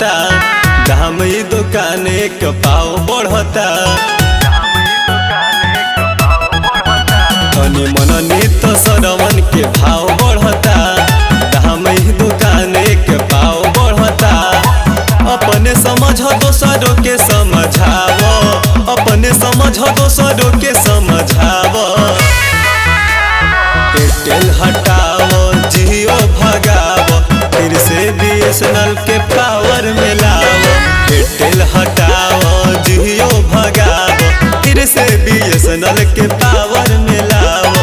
बढ़ता, दाम ई दुकान एक पाव बढ़ता। तनी मननी तो सरवन के भाव बढ़ता, दाम ई दुकान एक पाव बढ़ता। अपने समझ दोसरों के समझावो, अपने समझ दोसरों के समझावो। एयरटेल हटाओ जियो भगाओ, फिर से BSNL के पावर में लाओ। एयरटेल हटाओ जियो भगाओ, फिर से BSNL के पावर में लाओ।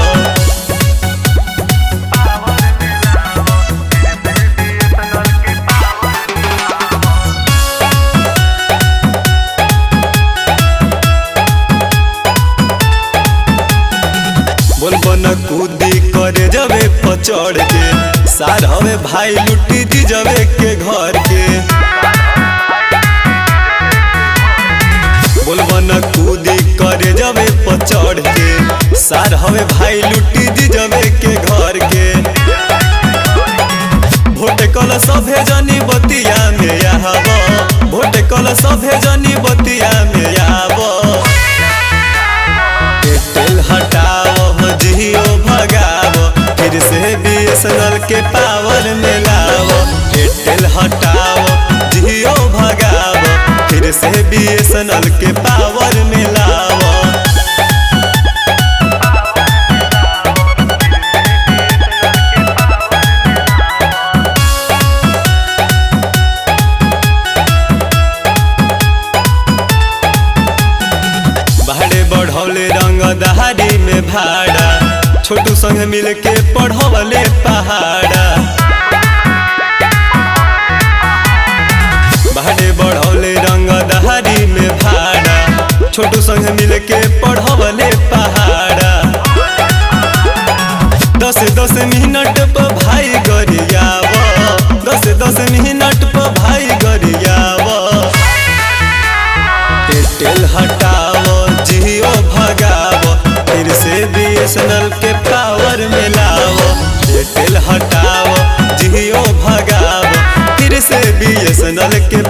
बोलबन कूदी करे जबे पचड़ के, सार हवे भाई लुटी दी जबे के घर के। बोलबन कूदी करे जबे पचड़ के, सार हवे भाई लुटी दी जबे के घर के। भोट कल सभे जनी बतिया में आबो, भोट कल सभे जनी बतिया में आबो। एयरटेल हटाओ जियो भगाओ, फिर से BSNL के पावर में लाओ। एयरटेल हटाओ जियो भगाओ, फिर से BSNL के पावर में लाओ। बाहरे बढ़ौले रंग दहाड़ी में भाड़ा, छोटू संग मिल के पढ़वले पहाड़ा। बाहरे बढ़ौले रंग दहाड़ी में भाड़ा, छोटू संग मिल के पढ़वले पहाड़ा। 10-10 मिनट पर भाई गरियावो, 10-10 मिनट पर भाई गरियावो। एयरटेल हटाओ जियो भगाओ, फिर से BSNL के पावर में लाओ। एयरटेल हटाओ जियो भगाओ, फिर से BSNL के